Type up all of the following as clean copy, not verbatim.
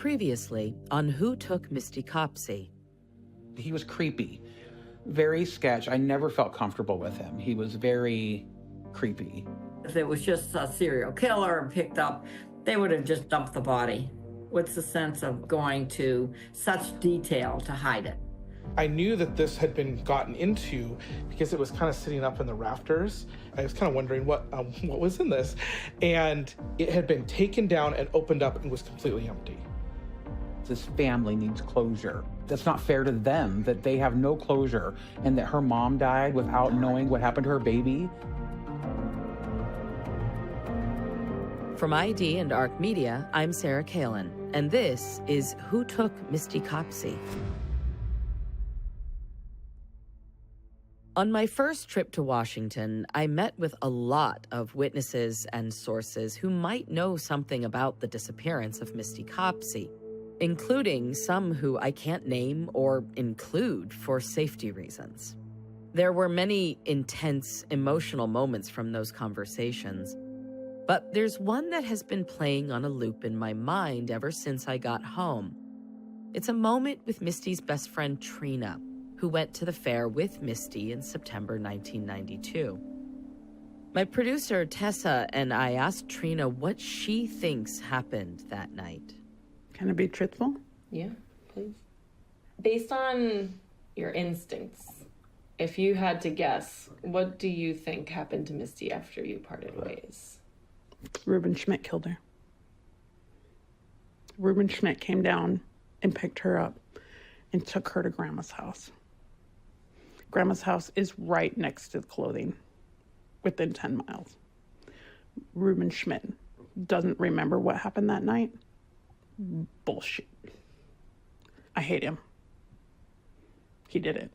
Previously on Who Took Misty Copsey. He was creepy, very sketch. I never felt comfortable with him. He was very creepy. If it was just a serial killer and picked up, they would have just dumped the body. What's the sense of going to such detail to hide it? I knew that this had been gotten into because it was kind of sitting up in the rafters. I was kind of wondering what was in this. And it had been taken down and opened up and was completely empty. This family needs closure. That's not fair to them that they have no closure and that her mom died without knowing what happened to her baby. From ID and ARC Media, I'm Sarah Kalin, and this is Who Took Misty Copsey. On my first trip to Washington, I met with a lot of witnesses and sources who might know something about the disappearance of Misty Copsey, including some who I can't name or include for safety reasons. There were many intense, emotional moments from those conversations, but there's one that has been playing on a loop in my mind ever since I got home. It's a moment with Misty's best friend, Trina, who went to the fair with Misty in September 1992. My producer, Tessa, and I asked Trina what she thinks happened that night. Can I be truthful? Yeah, please. Based on your instincts, if you had to guess, what do you think happened to Misty after you parted ways? Reuben Schmidt killed her. Reuben Schmidt came down and picked her up and took her to Grandma's house. Grandma's house is right next to the clothing, within 10 miles. Reuben Schmidt doesn't remember what happened that night. Bullshit. I hate him. He did it.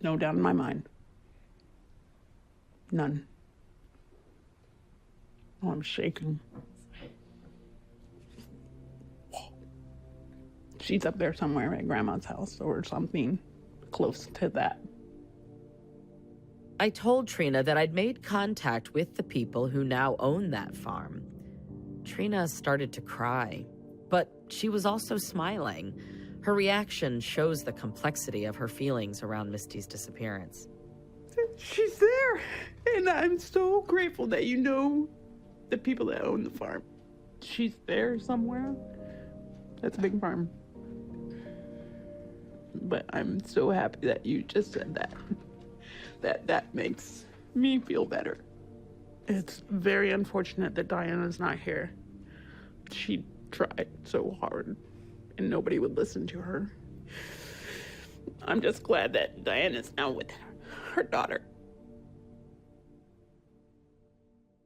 No doubt in my mind. None. Oh, I'm shaking. She's up there somewhere at Grandma's house or something close to that. I told Trina that I'd made contact with the people who now own that farm. Trina started to cry, but she was also smiling. Her reaction shows the complexity of her feelings around Misty's disappearance. She's there, and I'm so grateful that you know the people that own the farm. She's there somewhere. That's a big farm. But I'm so happy that you just said that. That makes me feel better. It's very unfortunate that Diana's not here. She tried so hard, and nobody would listen to her. I'm just glad that Diana's now with her daughter.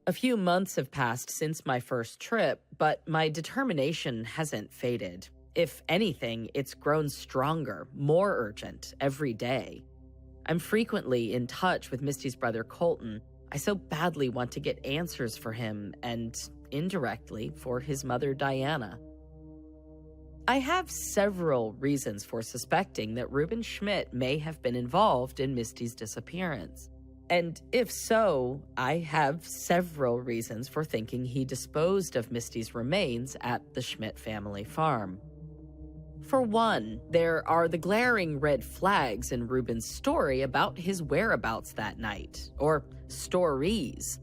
A few months have passed since my first trip, but my determination hasn't faded. If anything, it's grown stronger, more urgent every day. I'm frequently in touch with Misty's brother, Colton. I so badly want to get answers for him and, indirectly, for his mother, Diana. I have several reasons for suspecting that Reuben Schmidt may have been involved in Misty's disappearance. And if so, I have several reasons for thinking he disposed of Misty's remains at the Schmidt family farm. For one, there are the glaring red flags in Reuben's story about his whereabouts that night, or stories.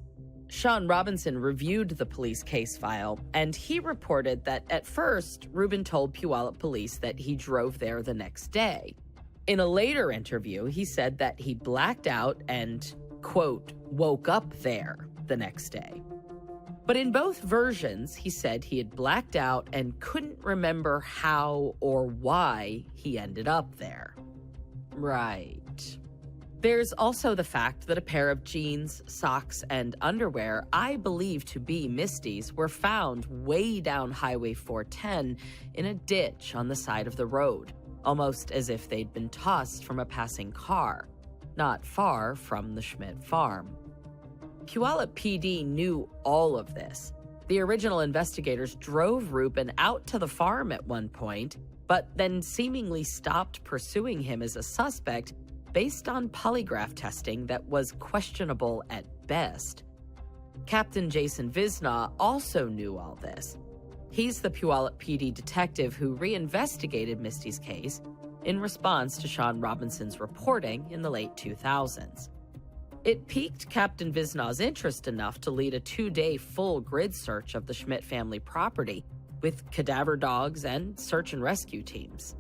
Sean Robinson reviewed the police case file, and he reported that at first, Reuben told Puyallup police that he drove there the next day. In a later interview, he said that he blacked out and, quote, woke up there the next day. But in both versions, he said he had blacked out and couldn't remember how or why he ended up there. Right. There's also the fact that a pair of jeans, socks, and underwear I believe to be Misty's were found way down Highway 410 in a ditch on the side of the road, almost as if they'd been tossed from a passing car, not far from the Schmidt farm. Puyallup PD knew all of this. The original investigators drove Reuben out to the farm at one point, but then seemingly stopped pursuing him as a suspect based on polygraph testing that was questionable at best. Captain Jason Visna also knew all this. He's the Puyallup PD detective who reinvestigated Misty's case in response to Sean Robinson's reporting in the late 2000s. It piqued Captain Visnaw's interest enough to lead a 2-day full grid search of the Schmidt family property with cadaver dogs and search and rescue teams.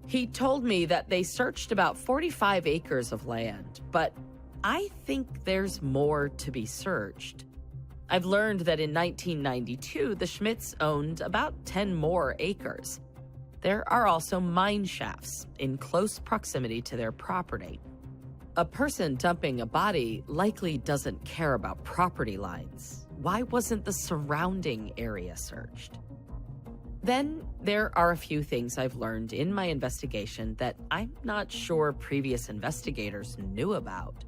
He told me that they searched about 45 acres of land, but I think there's more to be searched. I've learned that in 1992, the Schmidts owned about 10 more acres. There are also mine shafts in close proximity to their property. A person dumping a body likely doesn't care about property lines. Why wasn't the surrounding area searched? Then there are a few things I've learned in my investigation that I'm not sure previous investigators knew about.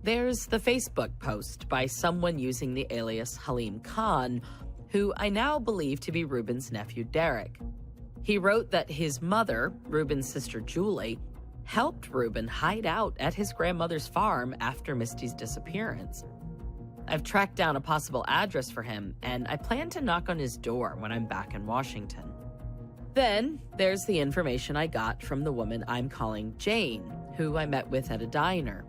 There's the Facebook post by someone using the alias Halim Khan, who I now believe to be Reuben's nephew Derek. He wrote that his mother, Reuben's sister Julie, helped Reuben hide out at his grandmother's farm after Misty's disappearance. I've tracked down a possible address for him, and I plan to knock on his door when I'm back in Washington. Then there's the information I got from the woman I'm calling Jane, who I met with at a diner.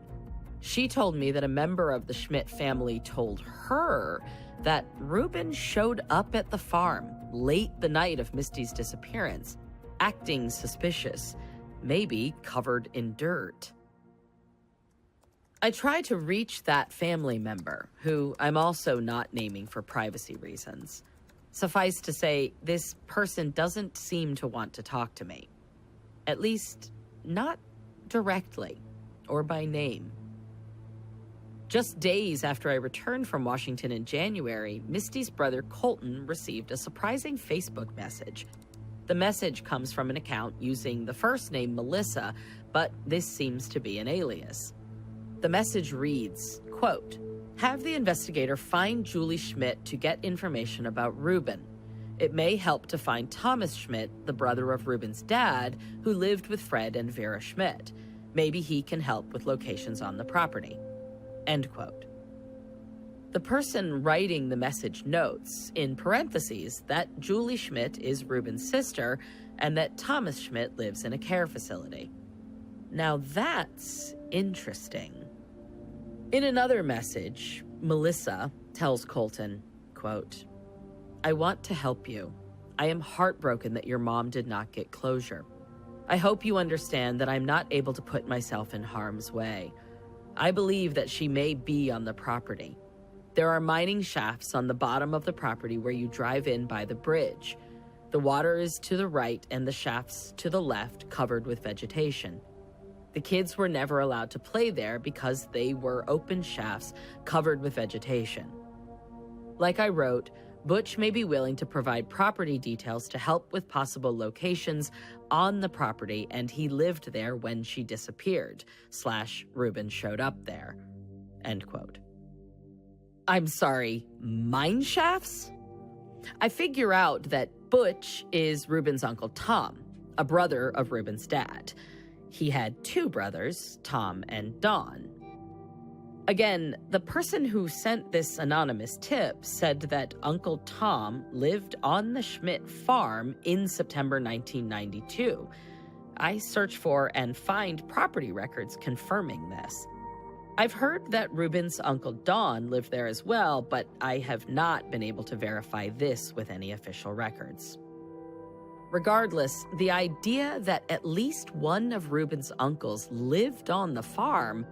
She told me that a member of the Schmidt family told her that Reuben showed up at the farm late the night of Misty's disappearance, acting suspicious, maybe covered in dirt. I tried to reach that family member, who I'm also not naming for privacy reasons. Suffice to say, this person doesn't seem to want to talk to me. At least, not directly or by name. Just days after I returned from Washington in January, Misty's brother Colton received a surprising Facebook message. The message comes from an account using the first name Melissa, but this seems to be an alias. The message reads, quote, "Have the investigator find Julie Schmidt to get information about Reuben. It may help to find Thomas Schmidt, the brother of Reuben's dad, who lived with Fred and Vera Schmidt. Maybe he can help with locations on the property." End quote. The person writing the message notes, in parentheses, that Julie Schmidt is Reuben's sister and that Thomas Schmidt lives in a care facility. Now that's interesting. In another message, Melissa tells Colton, quote, "I want to help you. I am heartbroken that your mom did not get closure. I hope you understand that I'm not able to put myself in harm's way. I believe that she may be on the property. There are mining shafts on the bottom of the property where you drive in by the bridge. The water is to the right and the shafts to the left, covered with vegetation. The kids were never allowed to play there because they were open shafts covered with vegetation. Like I wrote, Butch may be willing to provide property details to help with possible locations on the property, and he lived there when she disappeared, / Reuben showed up there." End quote. I'm sorry, mine shafts? I figure out that Butch is Reuben's Uncle Tom, a brother of Reuben's dad. He had 2 brothers, Tom and Don. Again, the person who sent this anonymous tip said that Uncle Tom lived on the Schmidt farm in September 1992. I search for and find property records confirming this. I've heard that Reuben's Uncle Don lived there as well, but I have not been able to verify this with any official records. Regardless, the idea that at least one of Reuben's uncles lived on the farm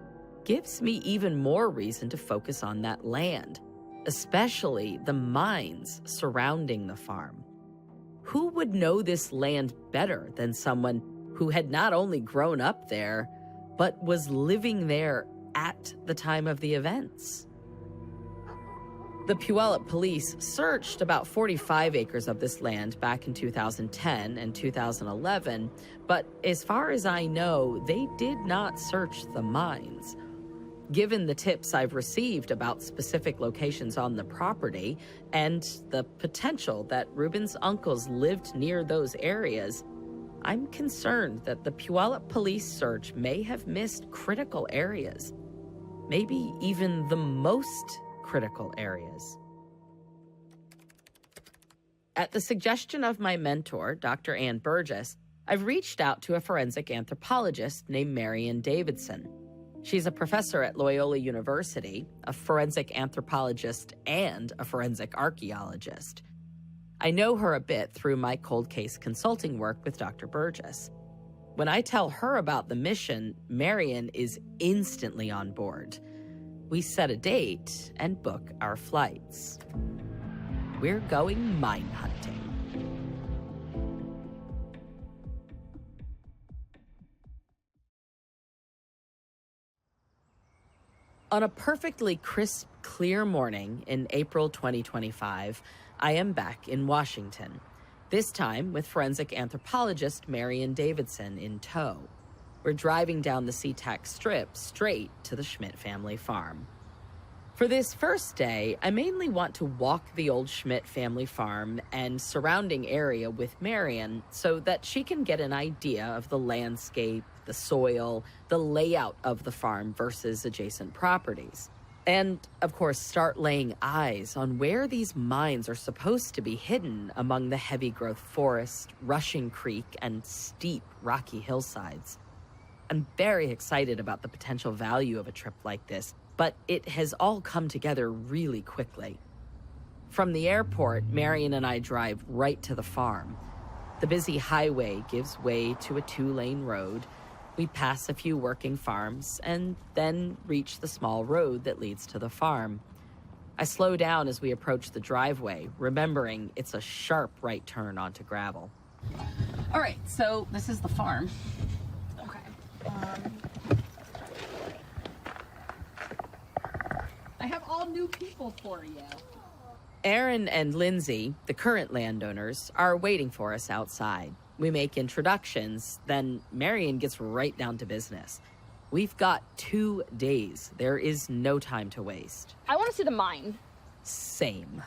gives me even more reason to focus on that land, especially the mines surrounding the farm. Who would know this land better than someone who had not only grown up there, but was living there at the time of the events? The Puyallup police searched about 45 acres of this land back in 2010 and 2011, but as far as I know, they did not search the mines. Given the tips I've received about specific locations on the property and the potential that Reuben's uncles lived near those areas, I'm concerned that the Puyallup police search may have missed critical areas, maybe even the most critical areas. At the suggestion of my mentor, Dr. Ann Burgess, I've reached out to a forensic anthropologist named Marion Davidson. She's a professor at Loyola University, a forensic anthropologist, and a forensic archaeologist. I know her a bit through my cold case consulting work with Dr. Burgess. When I tell her about the mission, Marion is instantly on board. We set a date and book our flights. We're going mine hunting. On a perfectly crisp, clear morning in April 2025, I am back in Washington, this time with forensic anthropologist Marion Davidson in tow. We're driving down the SeaTac Strip straight to the Schmidt family farm. For this first day, I mainly want to walk the old Schmidt family farm and surrounding area with Marion so that she can get an idea of the landscape, the soil, the layout of the farm versus adjacent properties. And, of course, start laying eyes on where these mines are supposed to be hidden among the heavy growth forest, rushing creek, and steep, rocky hillsides. I'm very excited about the potential value of a trip like this, but it has all come together really quickly. From the airport, Marion and I drive right to the farm. The busy highway gives way to a 2-lane road. We pass a few working farms and then reach the small road that leads to the farm. I slow down as we approach the driveway, remembering it's a sharp right turn onto gravel. All right, so this is the farm. I have all new people for you. Aaron and Lindsay, the current landowners, are waiting for us outside. We make introductions, then Marion gets right down to business. We've got 2 days. There is no time to waste. I want to see the mine. Same.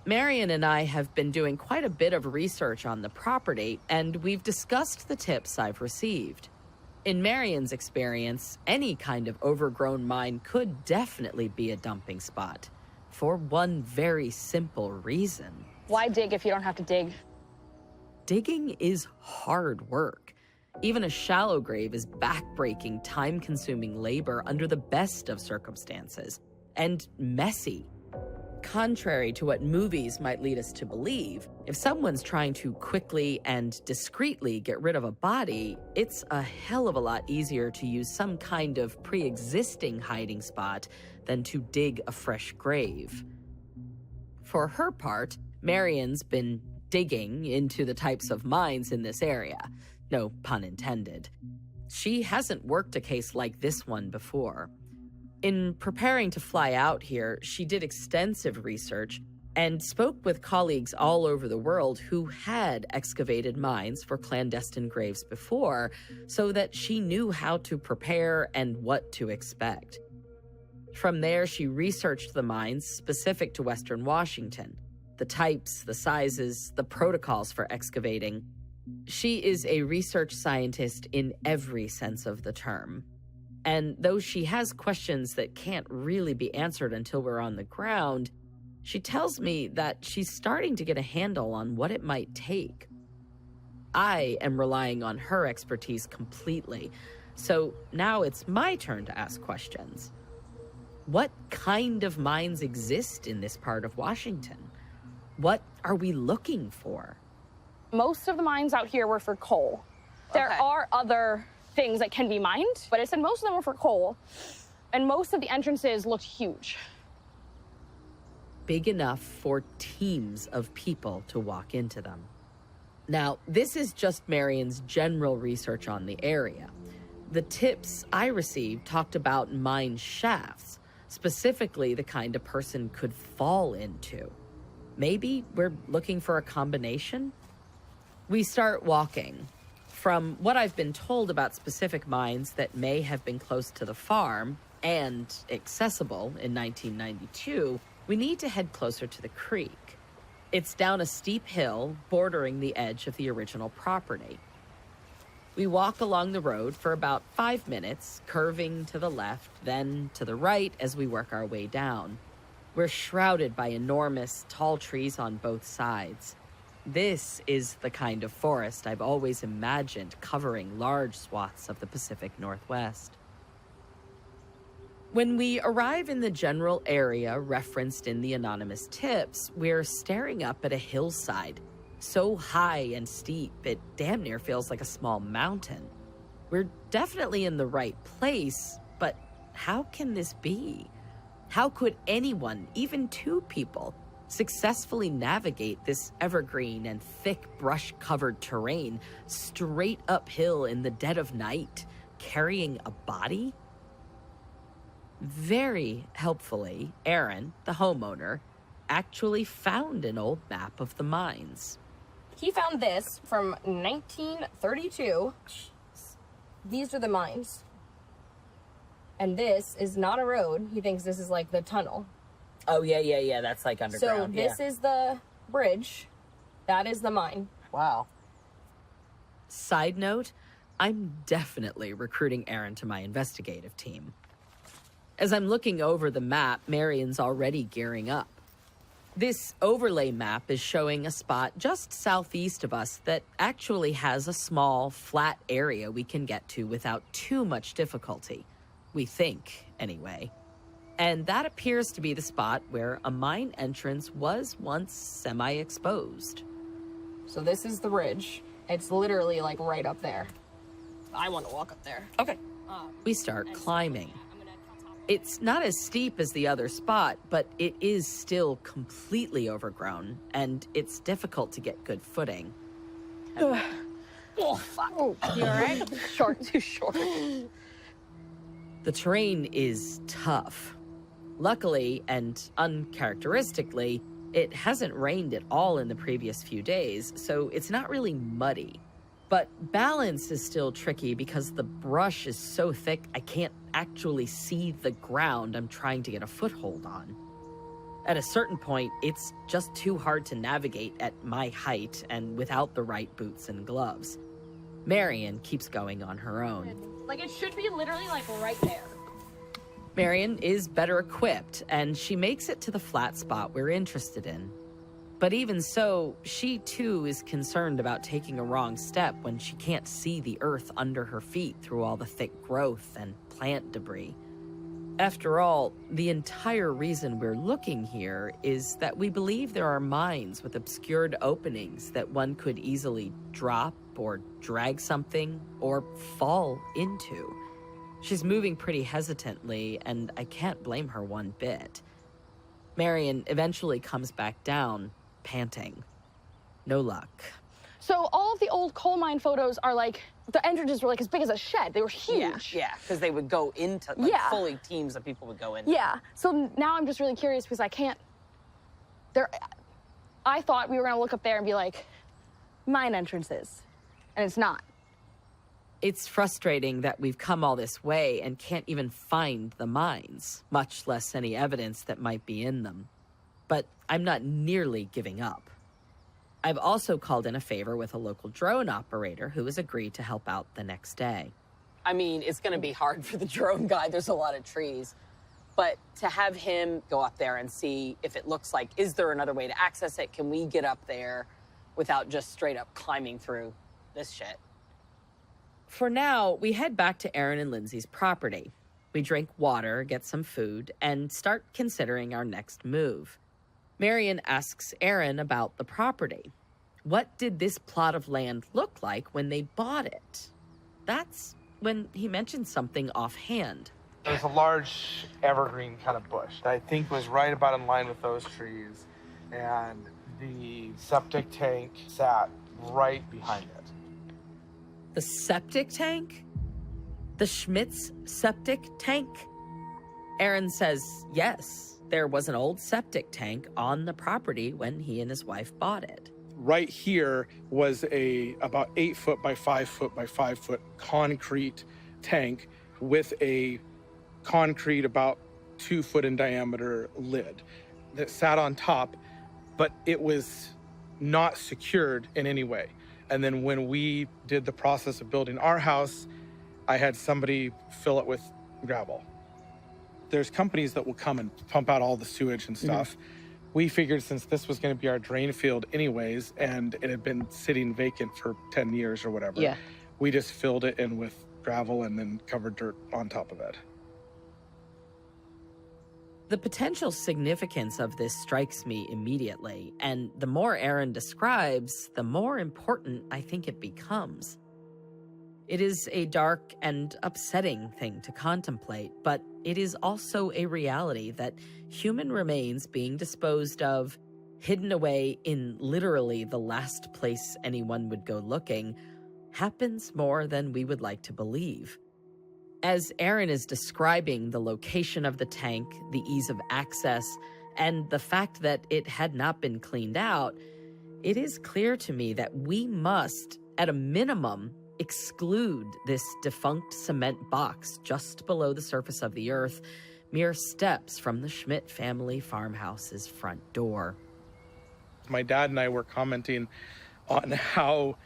Marion and I have been doing quite a bit of research on the property, and we've discussed the tips I've received. In Marion's experience, any kind of overgrown mine could definitely be a dumping spot, for one very simple reason. Why dig if you don't have to dig? Digging is hard work. Even a shallow grave is backbreaking, time-consuming labor under the best of circumstances, and messy. Contrary to what movies might lead us to believe, if someone's trying to quickly and discreetly get rid of a body, it's a hell of a lot easier to use some kind of pre-existing hiding spot than to dig a fresh grave. For her part, Marion's been digging into the types of mines in this area. No pun intended. She hasn't worked a case like this one before. In preparing to fly out here, she did extensive research and spoke with colleagues all over the world who had excavated mines for clandestine graves before, so that she knew how to prepare and what to expect. From there, she researched the mines specific to Western Washington, the types, the sizes, the protocols for excavating. She is a research scientist in every sense of the term. And though she has questions that can't really be answered until we're on the ground, she tells me that she's starting to get a handle on what it might take. I am relying on her expertise completely, so now it's my turn to ask questions. What kind of mines exist in this part of Washington? What are we looking for? Most of the mines out here were for coal. There are other things that can be mined, but it said most of them were for coal, and most of the entrances looked huge. Big enough for teams of people to walk into them. Now, this is just Marion's general research on the area. The tips I received talked about mine shafts, specifically the kind a person could fall into. Maybe we're looking for a combination? We start walking. From what I've been told about specific mines that may have been close to the farm and accessible in 1992, we need to head closer to the creek. It's down a steep hill bordering the edge of the original property. We walk along the road for about 5 minutes, curving to the left, then to the right as we work our way down. We're shrouded by enormous, tall trees on both sides. This is the kind of forest I've always imagined covering large swaths of the Pacific Northwest. When we arrive in the general area referenced in the anonymous tips, we're staring up at a hillside, so high and steep it damn near feels like a small mountain. We're definitely in the right place, but how can this be? How could anyone, even two people, successfully navigate this evergreen and thick brush-covered terrain straight uphill in the dead of night, carrying a body? Very helpfully, Aaron, the homeowner, actually found an old map of the mines. He found this from 1932. These are the mines. And this is not a road. He thinks this is like the tunnel. Oh, yeah. That's like underground. So this is the bridge. That is the mine. Wow. Side note, I'm definitely recruiting Aaron to my investigative team. As I'm looking over the map, Marion's already gearing up. This overlay map is showing a spot just southeast of us that actually has a small, flat area we can get to without too much difficulty. We think, anyway. And that appears to be the spot where a mine entrance was once semi-exposed. So this is the bridge. It's literally like right up there. I want to walk up there. Okay. We start climbing. It's not as steep as the other spot, but it is still completely overgrown, and it's difficult to get good footing. Oh, fuck. Oh, you all right? Too short. The terrain is tough. Luckily, and uncharacteristically, it hasn't rained at all in the previous few days, so it's not really muddy. But balance is still tricky because the brush is so thick I can't actually see the ground I'm trying to get a foothold on. At a certain point, it's just too hard to navigate at my height and without the right boots and gloves. Marion keeps going on her own. Like, it should be literally, like, right there. Marion is better equipped, and she makes it to the flat spot we're interested in. But even so, she too is concerned about taking a wrong step when she can't see the earth under her feet through all the thick growth and plant debris. After all, the entire reason we're looking here is that we believe there are mines with obscured openings that one could easily drop or drag something or fall into. She's moving pretty hesitantly, and I can't blame her one bit. Marion eventually comes back down, panting. No luck. So all of the old coal mine photos are like, the entrances were like as big as a shed. They were huge. Yeah, because they would go into, fully teams of people would go in. Yeah, so now I'm just really curious because I can't, I thought we were gonna look up there and be like, mine entrances, and it's not. It's frustrating that we've come all this way and can't even find the mines, much less any evidence that might be in them. But I'm not nearly giving up. I've also called in a favor with a local drone operator who has agreed to help out the next day. I mean, it's going to be hard for the drone guy. There's a lot of trees. But to have him go up there and see if it looks like, is there another way to access it? Can we get up there without just straight up climbing through this shit? For now, we head back to Aaron and Lindsay's property. We drink water, get some food, and start considering our next move. Marion asks Aaron about the property. What did this plot of land look like when they bought it? That's when he mentioned something offhand. There's a large evergreen kind of bush that I think was right about in line with those trees, and the septic tank sat right behind it. The septic tank? The Schmidt's septic tank? Aaron says yes, there was an old septic tank on the property when he and his wife bought it. Right here was a about 8 foot by 5 foot by 5 foot concrete tank with a concrete about 2 foot in diameter lid that sat on top, but it was not secured in any way. And then when we did the process of building our house, I had somebody fill it with gravel. There's companies that will come and pump out all the sewage and stuff, we figured since this was going to be our drain field anyways, and it had been sitting vacant for 10 years or whatever, we just filled it in with gravel and then covered dirt on top of it. The potential significance of this strikes me immediately, and the more Aaron describes, the more important I think it becomes. It is a dark and upsetting thing to contemplate, but it is also a reality that human remains being disposed of, hidden away in literally the last place anyone would go looking, happens more than we would like to believe. As Aaron is describing the location of the tank, the ease of access, and the fact that it had not been cleaned out, it is clear to me that we must, at a minimum, exclude this defunct cement box just below the surface of the earth, mere steps from the Schmidt family farmhouse's front door. My dad and I were commenting on how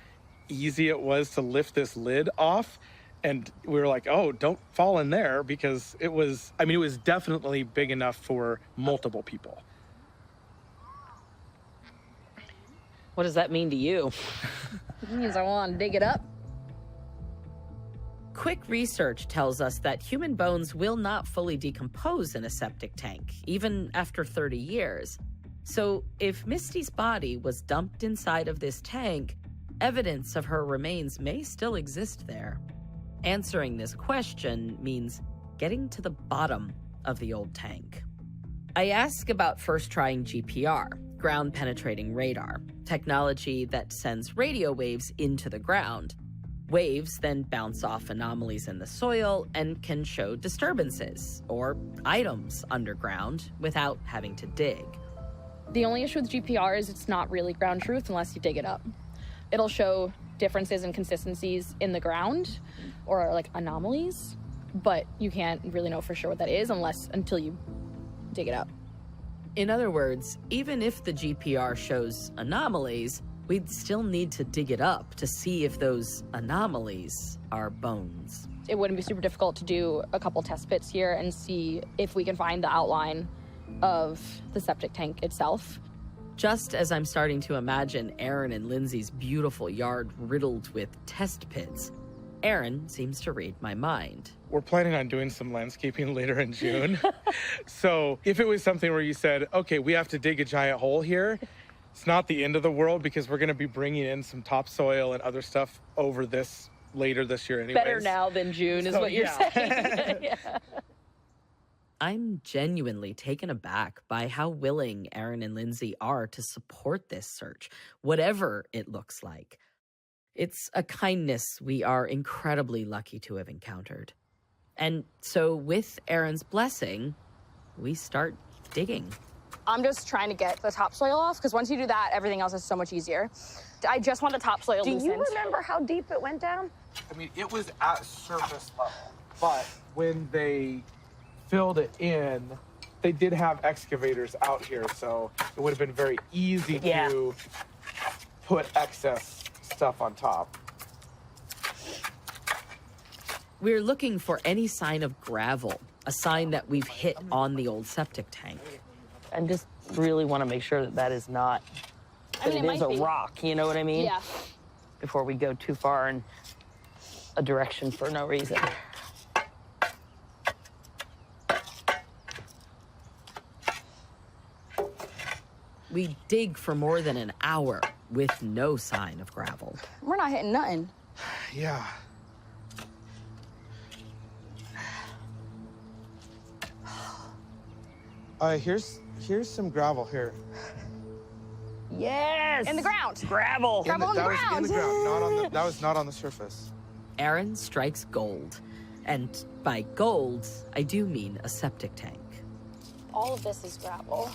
easy it was to lift this lid off. And we were like, oh, don't fall in there, because it was definitely big enough for multiple people. What does that mean to you? It means I want to dig it up. Quick research tells us that human bones will not fully decompose in a septic tank, even after 30 years. So if Misty's body was dumped inside of this tank, evidence of her remains may still exist there. Answering this question means getting to the bottom of the old tank. I ask about first trying GPR, ground-penetrating radar, technology that sends radio waves into the ground. Waves then bounce off anomalies in the soil and can show disturbances or items underground without having to dig. The only issue with GPR is it's not really ground truth unless you dig it up. It'll show differences and consistencies in the ground or like anomalies, but you can't really know for sure what that is until you dig it up. In other words, even if the GPR shows anomalies, we'd still need to dig it up to see if those anomalies are bones. It wouldn't be super difficult to do a couple test pits here and see if we can find the outline of the septic tank itself. Just as I'm starting to imagine Aaron and Lindsay's beautiful yard riddled with test pits, Aaron seems to read my mind. We're planning on doing some landscaping later in June. So if it was something where you said, okay, we have to dig a giant hole here, it's not the end of the world, because we're going to be bringing in some topsoil and other stuff over this later this year anyways. Better now than June is what you're saying. Yeah. I'm genuinely taken aback by how willing Aaron and Lindsay are to support this search, whatever it looks like. It's a kindness we are incredibly lucky to have encountered. And so with Aaron's blessing, we start digging. I'm just trying to get the topsoil off, because once you do that, everything else is so much easier. I just want the topsoil loosened. Do you remember how deep it went down? I mean, it was at surface level, but when they filled it in, they did have excavators out here, so it would have been very easy to put excess stuff on top. We're looking for any sign of gravel, a sign that we've hit on the old septic tank. And just really want to make sure that that is not, that it is a rock, you know what I mean? Yeah. Before we go too far in a direction for no reason. We dig for more than an hour with no sign of gravel. We're not hitting nothing. Yeah. Here's some gravel here. Yes! In the ground. Gravel. Gravel in the ground. That was in the ground, that was not on the surface. Aaron strikes gold. And by gold, I do mean a septic tank. All of this is gravel.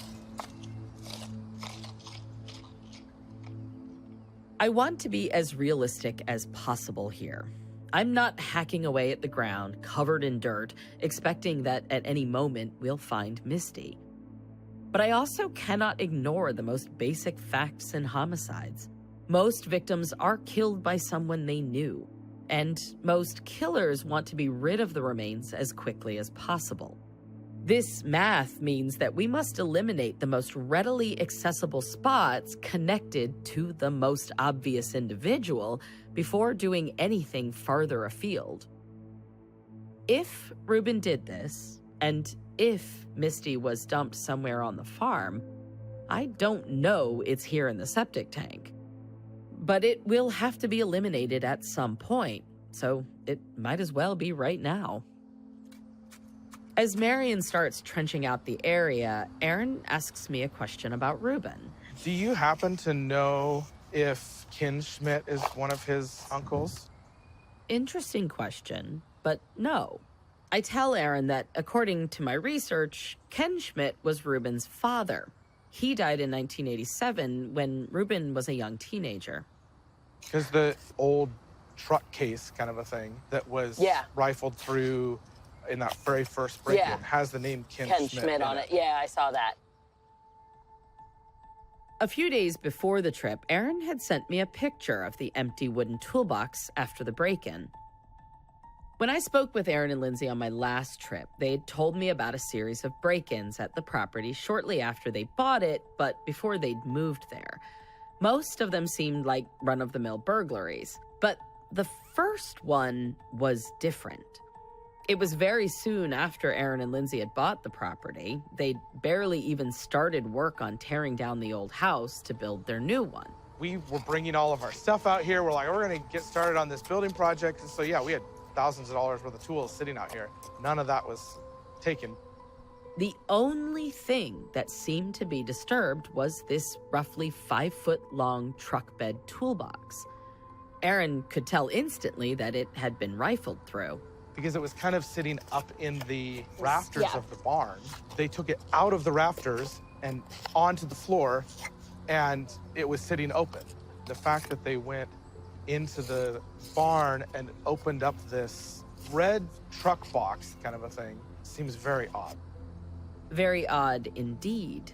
I want to be as realistic as possible here. I'm not hacking away at the ground, covered in dirt, expecting that at any moment we'll find Misty. But I also cannot ignore the most basic facts in homicides. Most victims are killed by someone they knew, and most killers want to be rid of the remains as quickly as possible. This math means that we must eliminate the most readily accessible spots connected to the most obvious individual before doing anything farther afield. If Reuben did this, and if Misty was dumped somewhere on the farm, I don't know it's here in the septic tank. But it will have to be eliminated at some point, so it might as well be right now. As Marion starts trenching out the area, Aaron asks me a question about Reuben. Do you happen to know if Ken Schmidt is one of his uncles? Interesting question, but no. I tell Aaron that according to my research, Ken Schmidt was Reuben's father. He died in 1987 when Reuben was a young teenager. Because the old truck case kind of a thing that was rifled through in that very first break-in has the name Ken Schmidt on it. Yeah, I saw that. A few days before the trip, Aaron had sent me a picture of the empty wooden toolbox after the break-in. When I spoke with Aaron and Lindsay on my last trip, they had told me about a series of break-ins at the property shortly after they bought it, but before they'd moved there. Most of them seemed like run-of-the-mill burglaries, but the first one was different. It was very soon after Aaron and Lindsay had bought the property. They'd barely even started work on tearing down the old house to build their new one. We were bringing all of our stuff out here. We're like, we're going to get started on this building project. And so, yeah, we had thousands of dollars worth of tools sitting out here. None of that was taken. The only thing that seemed to be disturbed was this roughly 5-foot-long truck bed toolbox. Aaron could tell instantly that it had been rifled through. Because it was kind of sitting up in the rafters of the barn. They took it out of the rafters and onto the floor, and it was sitting open. The fact that they went into the barn and opened up this red truck box kind of a thing seems very odd. Very odd indeed.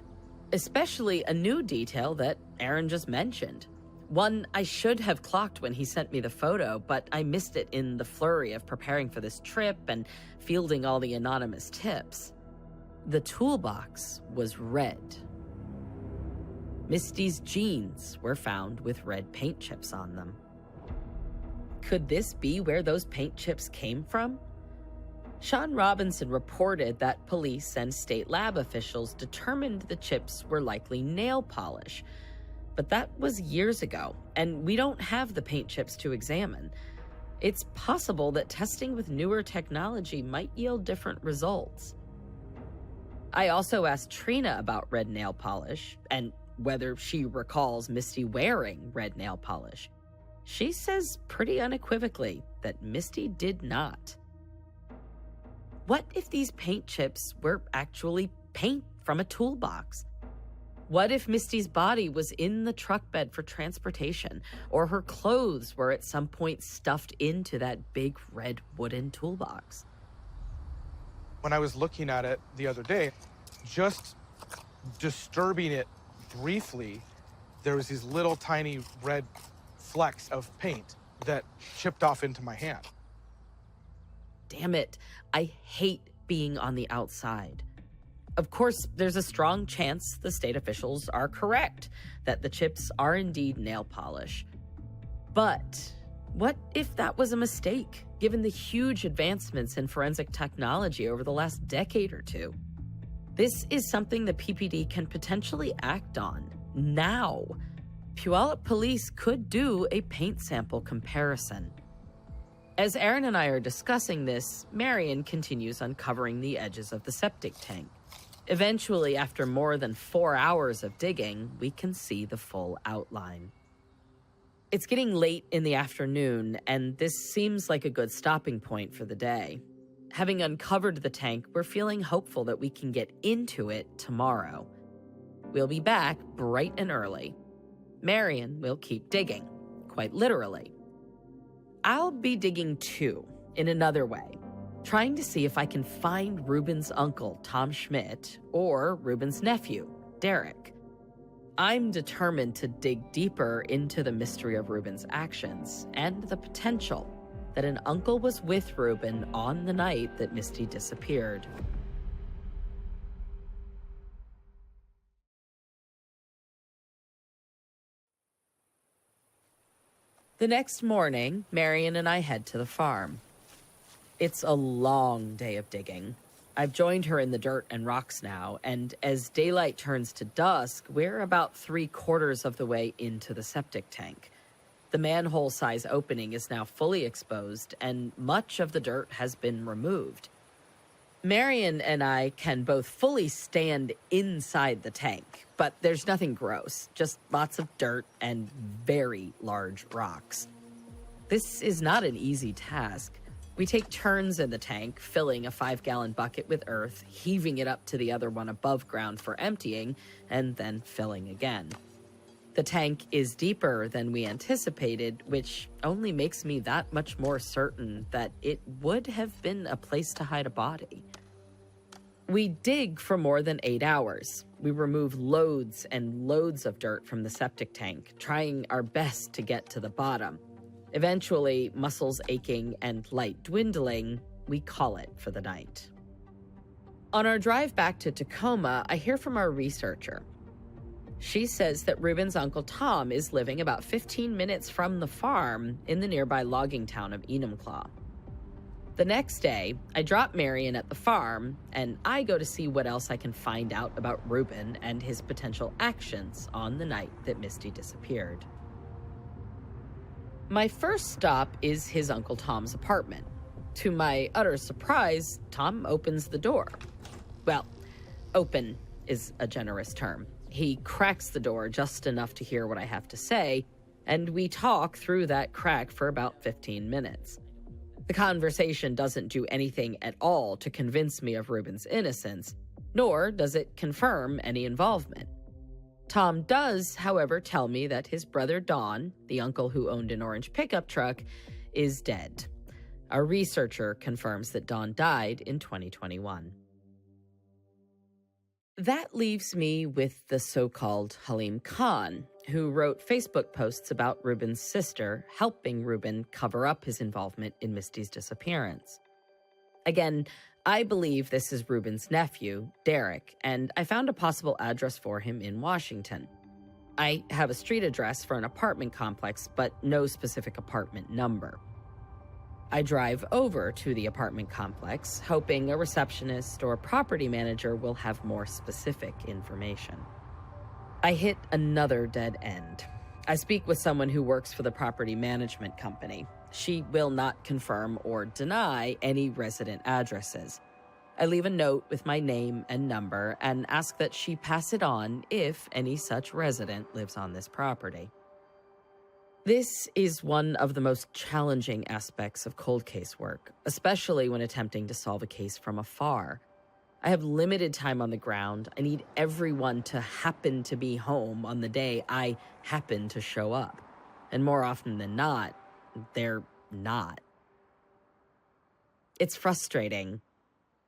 Especially a new detail that Aaron just mentioned. One I should have clocked when he sent me the photo, but I missed it in the flurry of preparing for this trip and fielding all the anonymous tips. The toolbox was red. Misty's jeans were found with red paint chips on them. Could this be where those paint chips came from? Sean Robinson reported that police and state lab officials determined the chips were likely nail polish. But that was years ago, and we don't have the paint chips to examine. It's possible that testing with newer technology might yield different results. I also asked Trina about red nail polish and whether she recalls Misty wearing red nail polish. She says pretty unequivocally that Misty did not. What if these paint chips were actually paint from a toolbox? What if Misty's body was in the truck bed for transportation, or her clothes were at some point stuffed into that big red wooden toolbox? When I was looking at it the other day, just disturbing it briefly, there was these little tiny red flecks of paint that chipped off into my hand. Damn it, I hate being on the outside. Of course, there's a strong chance the state officials are correct, that the chips are indeed nail polish. But what if that was a mistake, given the huge advancements in forensic technology over the last decade or two? This is something the PPD can potentially act on now. Puyallup police could do a paint sample comparison. As Aaron and I are discussing this, Marion continues uncovering the edges of the septic tank. Eventually, after more than 4 hours of digging, we can see the full outline. It's getting late in the afternoon, and this seems like a good stopping point for the day. Having uncovered the tank, we're feeling hopeful that we can get into it tomorrow. We'll be back bright and early. Marion will keep digging, quite literally. I'll be digging too, in another way. Trying to see if I can find Reuben's uncle, Tom Schmidt, or Reuben's nephew, Derek. I'm determined to dig deeper into the mystery of Reuben's actions and the potential that an uncle was with Reuben on the night that Misty disappeared. The next morning, Marion and I head to the farm. It's a long day of digging. I've joined her in the dirt and rocks now, and as daylight turns to dusk, we're about 3/4 of the way into the septic tank. The manhole-size opening is now fully exposed, and much of the dirt has been removed. Marion and I can both fully stand inside the tank, but there's nothing gross, just lots of dirt and very large rocks. This is not an easy task. We take turns in the tank, filling a 5-gallon bucket with earth, heaving it up to the other one above ground for emptying, and then filling again. The tank is deeper than we anticipated, which only makes me that much more certain that it would have been a place to hide a body. We dig for more than 8 hours. We remove loads and loads of dirt from the septic tank, trying our best to get to the bottom. Eventually, muscles aching and light dwindling, we call it for the night. On our drive back to Tacoma, I hear from our researcher. She says that Reuben's Uncle Tom is living about 15 minutes from the farm in the nearby logging town of Enumclaw. The next day, I drop Marion at the farm, and I go to see what else I can find out about Reuben and his potential actions on the night that Misty disappeared. My first stop is his Uncle Tom's apartment. To my utter surprise, Tom opens the door. Well, open is a generous term. He cracks the door just enough to hear what I have to say, and we talk through that crack for about 15 minutes. The conversation doesn't do anything at all to convince me of Reuben's innocence, nor does it confirm any involvement. Tom does, however, tell me that his brother Don, the uncle who owned an orange pickup truck, is dead. Our researcher confirms that Don died in 2021. That leaves me with the so-called Halim Khan, who wrote Facebook posts about Reuben's sister, helping Reuben cover up his involvement in Misty's disappearance. Again, I believe this is Reuben's nephew, Derek, and I found a possible address for him in Washington. I have a street address for an apartment complex, but no specific apartment number. I drive over to the apartment complex, hoping a receptionist or property manager will have more specific information. I hit another dead end. I speak with someone who works for the property management company. She will not confirm or deny any resident addresses. I leave a note with my name and number and ask that she pass it on if any such resident lives on this property. This is one of the most challenging aspects of cold case work, especially when attempting to solve a case from afar. I have limited time on the ground. I need everyone to happen to be home on the day I happen to show up. And more often than not, they're not. It's frustrating.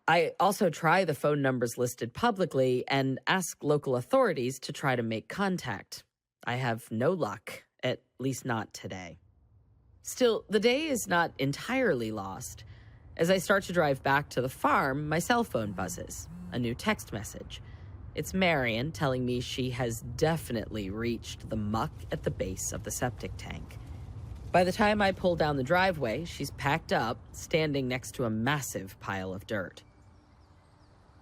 I also try the phone numbers listed publicly and ask local authorities to try to make contact. I have no luck. At least not today. Still, the day is not entirely lost. As I start to drive back to the farm, my cell phone buzzes. A new text message. It's Marion telling me she has definitely reached the muck at the base of the septic tank. By the time I pull down the driveway, she's packed up, standing next to a massive pile of dirt.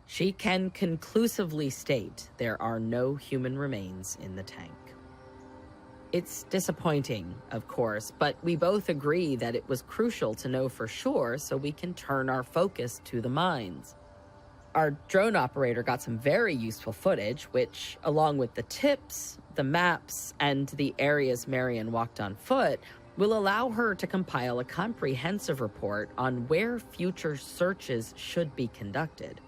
She can conclusively state there are no human remains in the tank. It's disappointing, of course, but we both agree that it was crucial to know for sure so we can turn our focus to the mines. Our drone operator got some very useful footage, which, along with the tips, the maps, and the areas Marion walked on foot, will allow her to compile a comprehensive report on where future searches should be conducted.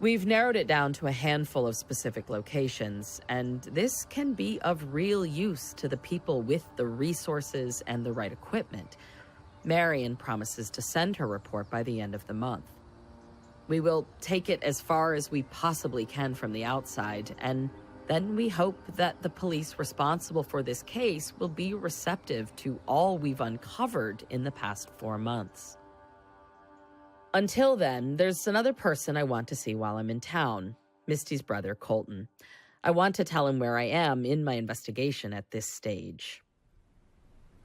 We've narrowed it down to a handful of specific locations, and this can be of real use to the people with the resources and the right equipment. Marion promises to send her report by the end of the month. We will take it as far as we possibly can from the outside, and then we hope that the police responsible for this case will be receptive to all we've uncovered in the past 4 months. Until then, there's another person I want to see while I'm in town, Misty's brother, Colton. I want to tell him where I am in my investigation at this stage.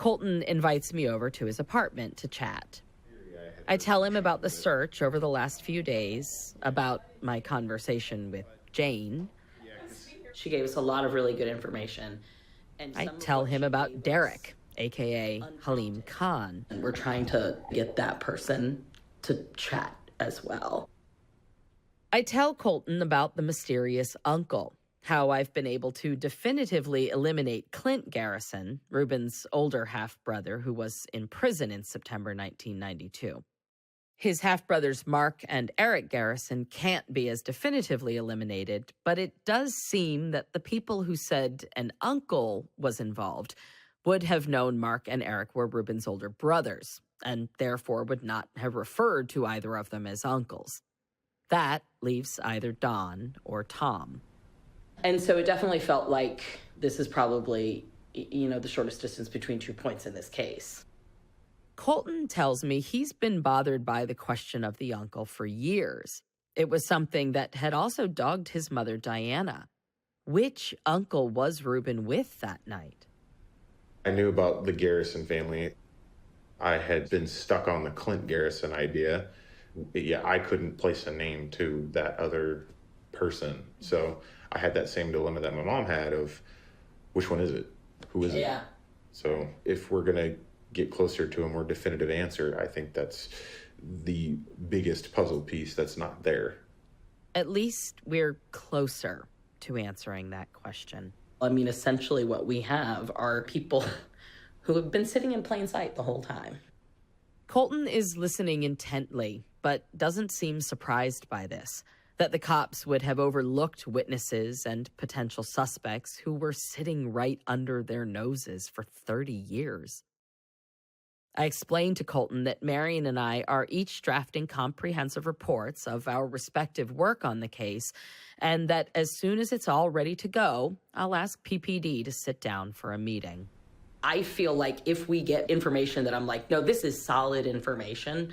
Colton invites me over to his apartment to chat. I tell him about the search over the last few days, about my conversation with Jane. She gave us a lot of really good information. And I tell him about Derek, a.k.a. Halim Khan. And we're trying to get that person to chat as well. I tell Colton about the mysterious uncle, how I've been able to definitively eliminate Clint Garrison, Reuben's older half-brother who was in prison in September 1992. His half-brothers Mark and Eric Garrison can't be as definitively eliminated, but it does seem that the people who said an uncle was involved would have known Mark and Eric were Reuben's older brothers, and therefore would not have referred to either of them as uncles. That leaves either Don or Tom. And so it definitely felt like this is probably, the shortest distance between 2 points in this case. Colton tells me he's been bothered by the question of the uncle for years. It was something that had also dogged his mother, Diana. Which uncle was Reuben with that night? I knew about the Garrison family. I had been stuck on the Clint Garrison idea. Yeah, I couldn't place a name to that other person. So I had that same dilemma that my mom had of, which one is it? Who is it? Yeah. So if we're going to get closer to a more definitive answer, I think that's the biggest puzzle piece that's not there. At least we're closer to answering that question. I mean, essentially what we have are people who have been sitting in plain sight the whole time. Colton is listening intently, but doesn't seem surprised by this, that the cops would have overlooked witnesses and potential suspects who were sitting right under their noses for 30 years. I explained to Colton that Marion and I are each drafting comprehensive reports of our respective work on the case, and that as soon as it's all ready to go, I'll ask PPD to sit down for a meeting. I feel like if we get information that I'm like, no, this is solid information,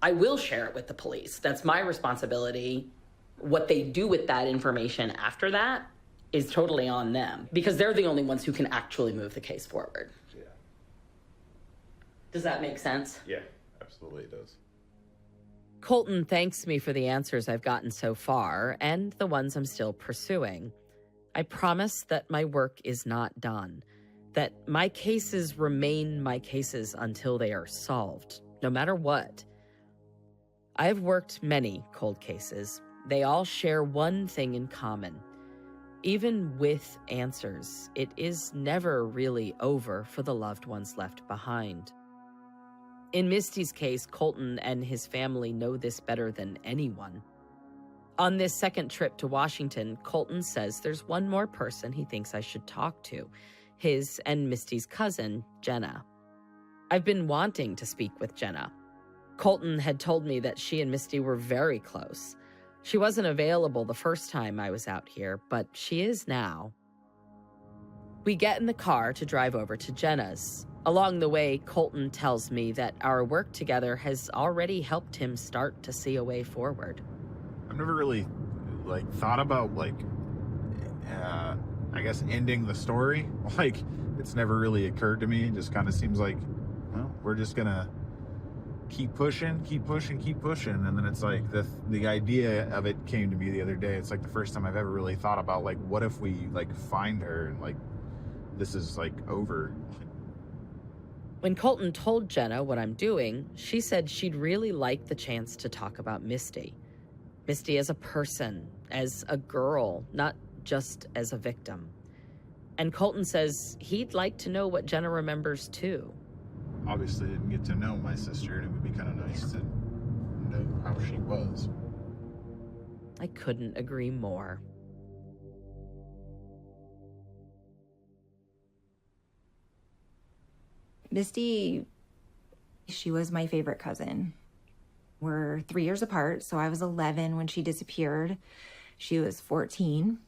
I will share it with the police. That's my responsibility. What they do with that information after that is totally on them, because they're the only ones who can actually move the case forward. Yeah. Does that make sense? Yeah, absolutely it does. Colton thanks me for the answers I've gotten so far and the ones I'm still pursuing. I promise that my work is not done, that my cases remain my cases until they are solved, no matter what. I've worked many cold cases. They all share one thing in common. Even with answers, it is never really over for the loved ones left behind. In Misty's case, Colton and his family know this better than anyone. On this second trip to Washington, Colton says there's one more person he thinks I should talk to, his and Misty's cousin, Jenna. I've been wanting to speak with Jenna. Colton had told me that she and Misty were very close. She wasn't available the first time I was out here, but she is now. We get in the car to drive over to Jenna's. Along the way, Colton tells me that our work together has already helped him start to see a way forward. I've never really, thought about, I guess, ending the story. It's never really occurred to me. It just kind of seems like, well, we're just going to keep pushing. And then it's like the idea of it came to me the other day. It's like the first time I've ever really thought about, what if we, find her and, this is, over. When Colton told Jenna what I'm doing, she said she'd really like the chance to talk about Misty. Misty as a person, as a girl, not just as a victim. And Colton says he'd like to know what Jenna remembers too. Obviously didn't get to know my sister, and it would be kind of nice to know how she was. I couldn't agree more. Misty, she was my favorite cousin. We're 3 years apart, so I was 11 when she disappeared. She was 14.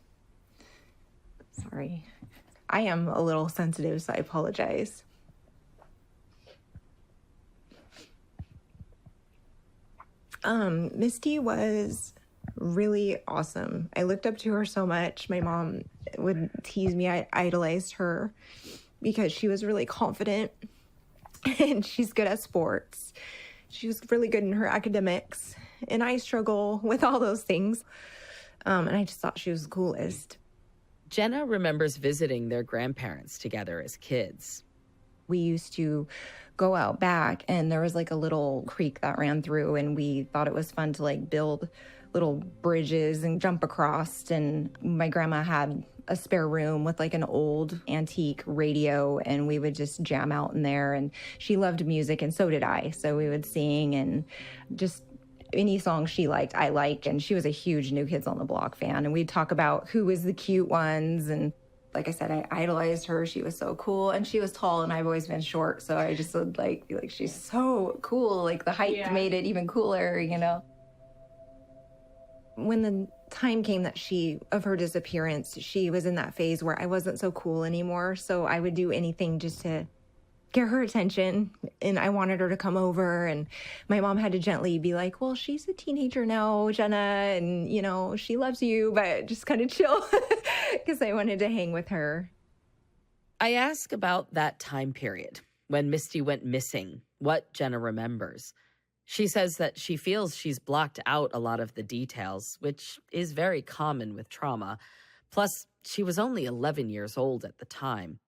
Sorry. I am a little sensitive, so I apologize. Misty was really awesome. I looked up to her so much. My mom would tease me. I idolized her. because she was really confident and she's good at sports. She was really good in her academics, and I struggle with all those things. And I just thought she was the coolest. Jenna remembers visiting their grandparents together as kids. We used to go out back, and there was like a little creek that ran through, and we thought it was fun to like build little bridges and jump across. And my grandma had a spare room with like an old antique radio, and we would just jam out in there. And she loved music, and so did I. So we would sing, and just any song she liked, I liked. And she was a huge New Kids on the Block fan. And we'd talk about who was the cute ones. And like I said, I idolized her. She was so cool. And she was tall, and I've always been short. So I just would like be like, she's so cool. Like the height made it even cooler, you know? When the time came of her disappearance, she was in that phase where I wasn't so cool anymore. So I would do anything just to get her attention. And I wanted her to come over. And my mom had to gently be like, well, she's a teenager now, Jenna, and, you know, she loves you, but just kind of chill, because I wanted to hang with her. I ask about that time period when Misty went missing, what Jenna remembers. She says that she feels she's blocked out a lot of the details, which is very common with trauma. Plus, she was only 11 years old at the time.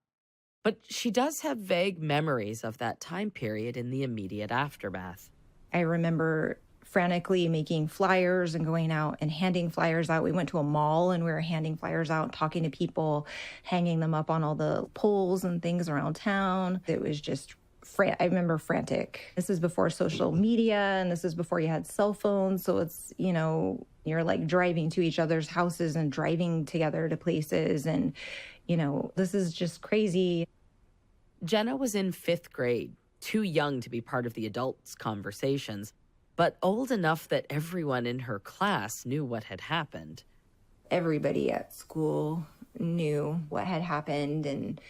But she does have vague memories of that time period in the immediate aftermath. I remember frantically making flyers and going out and handing flyers out. We went to a mall, and we were handing flyers out, talking to people, hanging them up on all the poles and things around town. It was just I remember frantic. This is before social media, and this is before you had cell phones. So it's, you know, you're like driving to each other's houses and driving together to places. And, you know, this is just crazy. Jenna was in 5th grade, too young to be part of the adults' conversations, but old enough that everyone in her class knew what had happened. Everybody at school knew what had happened, and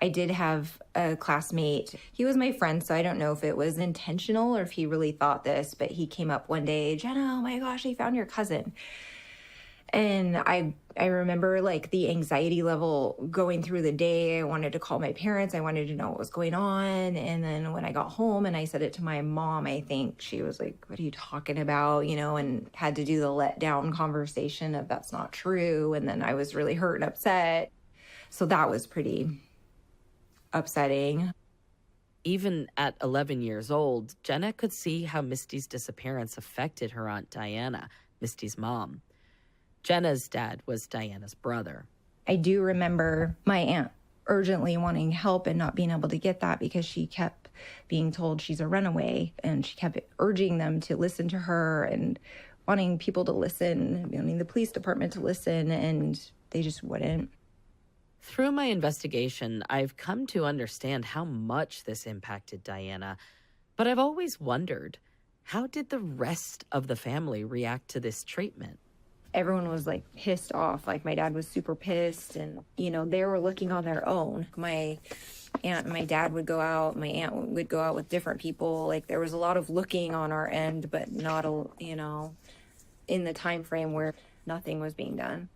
I did have a classmate. He was my friend, so I don't know if it was intentional or if he really thought this, but he came up one day, Jenna, oh my gosh, I found your cousin. And I remember like the anxiety level going through the day. I wanted to call my parents. I wanted to know what was going on. And then when I got home and I said it to my mom, I think she was like, what are you talking about? You know, and had to do the let down conversation of that's not true. And then I was really hurt and upset. So that was pretty upsetting. Even at 11 years old, Jenna could see how Misty's disappearance affected her Aunt Diana, Misty's mom. Jenna's dad was Diana's brother. I do remember my aunt urgently wanting help and not being able to get that because she kept being told she's a runaway, and she kept urging them to listen to her and wanting people to listen, wanting the police department to listen, and they just wouldn't. Through my investigation, I've come to understand how much this impacted Diana, but I've always wondered, how did the rest of the family react to this treatment? Everyone was like pissed off. Like my dad was super pissed, and, you know, they were looking on their own. My aunt and my dad would go out. My aunt would go out with different people. Like there was a lot of looking on our end, but not, you know, in the time frame where nothing was being done.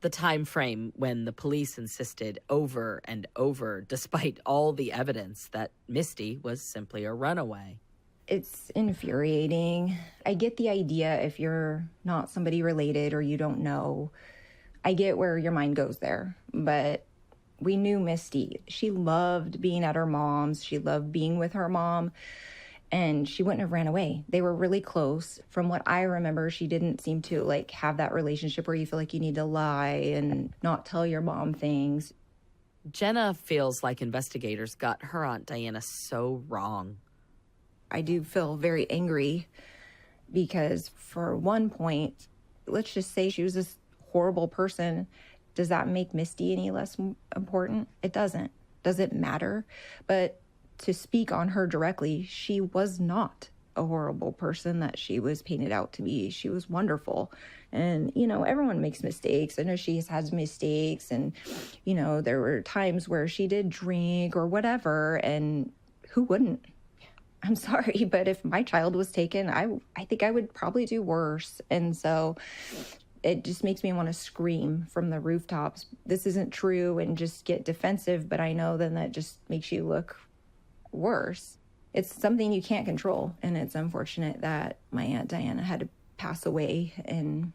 The time frame when the police insisted over and over, despite all the evidence, that Misty was simply a runaway. It's infuriating. I get the idea if you're not somebody related or you don't know. I get where your mind goes there. But we knew Misty. She loved being at her mom's. She loved being with her mom. And she wouldn't have ran away. They were really close. From what I remember, she didn't seem to like have that relationship where you feel like you need to lie and not tell your mom things. Jenna feels like investigators got her Aunt Diana so wrong. I do feel very angry because for one point, let's just say she was this horrible person. Does that make Misty any less important? It doesn't. Does it matter? But to speak on her directly, she was not a horrible person that she was painted out to be. She was wonderful. And, you know, everyone makes mistakes. I know she's had mistakes. And, you know, there were times where she did drink or whatever. And who wouldn't? I'm sorry, but if my child was taken, I think I would probably do worse. And so It just makes me want to scream from the rooftops. This isn't true, and just get defensive, but I know then that just makes you look worse. It's something you can't control, and it's unfortunate that my Aunt Diana had to pass away and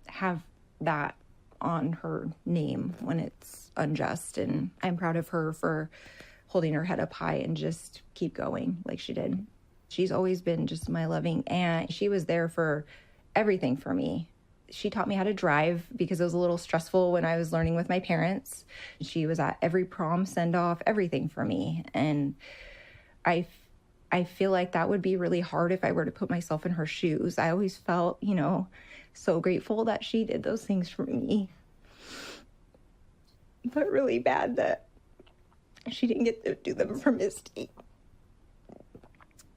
have that on her name when it's unjust. And I'm proud of her for holding her head up high and just keep going like she did. She's always been just my loving aunt. She was there for everything for me. She taught me how to drive because it was a little stressful when I was learning with my parents. She was at every prom send-off, everything for me. And I feel like that would be really hard if I were to put myself in her shoes. I always felt, so grateful that she did those things for me. But really bad that she didn't get to do them for Misty.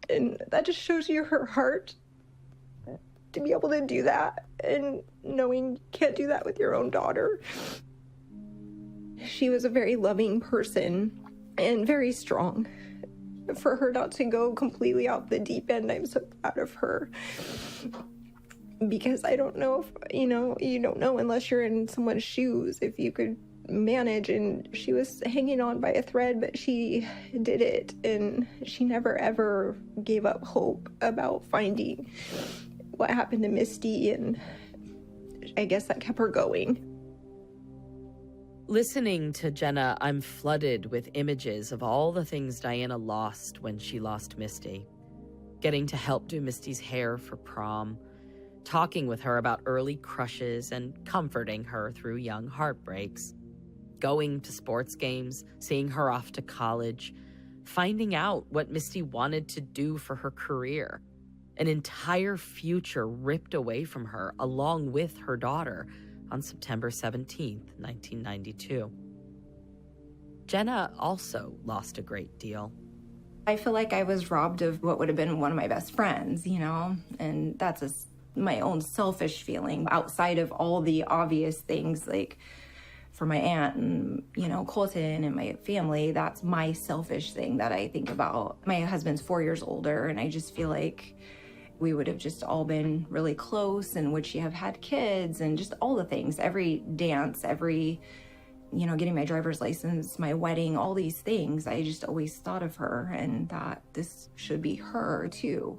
And that just shows you her heart to be able to do that, and knowing you can't do that with your own daughter. She was a very loving person and very strong. For her not to go completely out the deep end, I'm so proud of her. Because I don't know if, you don't know unless you're in someone's shoes if you could manage. And she was hanging on by a thread, but she did it. And she never ever gave up hope about finding what happened to Misty. And I guess that kept her going. Listening to Jenna, I'm flooded with images of all the things Diana lost when she lost Misty. Getting to help do Misty's hair for prom, talking with her about early crushes and comforting her through young heartbreaks, going to sports games, seeing her off to college, finding out what Misty wanted to do for her career, an entire future ripped away from her along with her daughter, on September 17th, 1992. Jenna also lost a great deal. I feel like I was robbed of what would have been one of my best friends, and that's my own selfish feeling outside of all the obvious things, like for my aunt and, Colton and my family. That's my selfish thing that I think about. My husband's 4 years older, and I just feel like we would have just all been really close, and would she have had kids, and just all the things, every dance, every, getting my driver's license, my wedding, all these things. I just always thought of her and thought this should be her too.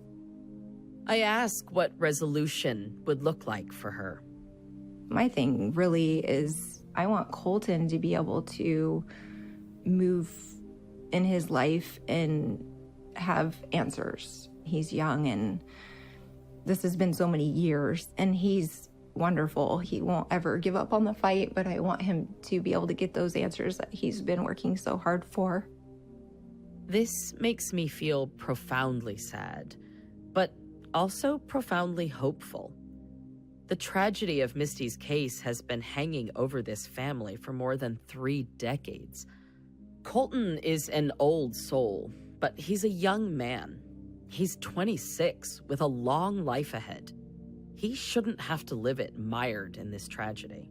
I ask what resolution would look like for her. My thing really is I want Colton to be able to move in his life and have answers. He's young, and this has been so many years, and he's wonderful. He won't ever give up on the fight, but I want him to be able to get those answers that he's been working so hard for. This makes me feel profoundly sad, but also profoundly hopeful. The tragedy of Misty's case has been hanging over this family for more than 3 decades. Colton is an old soul, but he's a young man. He's 26 with a long life ahead. He shouldn't have to live it mired in this tragedy.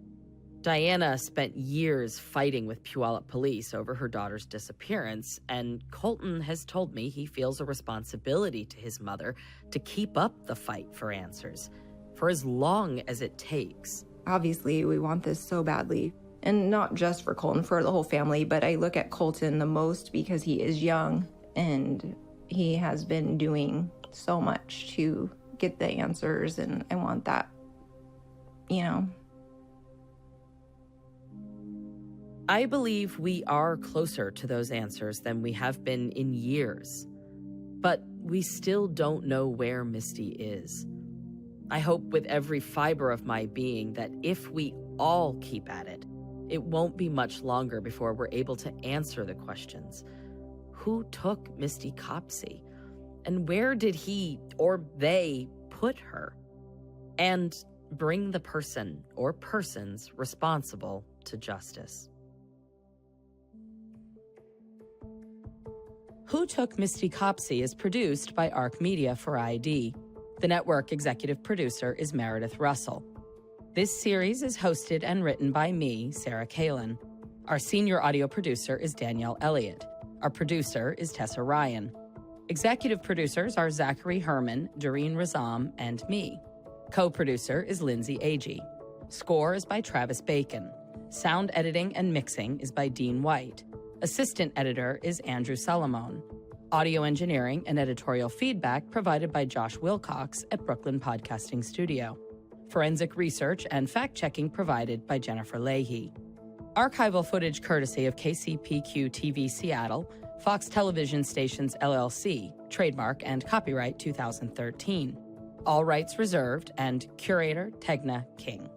Diana spent years fighting with Puyallup police over her daughter's disappearance, and Colton has told me he feels a responsibility to his mother to keep up the fight for answers, for as long as it takes. Obviously, we want this so badly, and not just for Colton, for the whole family, but I look at Colton the most because he is young, and he has been doing so much to get the answers, and I want that, I believe we are closer to those answers than we have been in years, but we still don't know where Misty is. I hope with every fiber of my being that if we all keep at it, it won't be much longer before we're able to answer the questions. Who took Misty Copsey? And where did he or they put her? And bring the person or persons responsible to justice. Who Took Misty Copsey is produced by ARC Media for ID. The network executive producer is Meredith Russell. This series is hosted and written by me, Sarah Kalin. Our senior audio producer is Danielle Elliott. Our producer is Tessa Ryan. Executive producers are Zachary Herman, Doreen Razam, and me. Co-producer is Lindsay Agee. Score is by Travis Bacon. Sound editing and mixing is by Dean White. Assistant editor is Andrew Salamone. Audio engineering and editorial feedback provided by Josh Wilcox at Brooklyn Podcasting Studio. Forensic research and fact-checking provided by Jennifer Leahy. Archival footage courtesy of KCPQ TV Seattle, Fox Television Stations LLC, trademark and copyright 2013. All rights reserved, and curator Tegna King.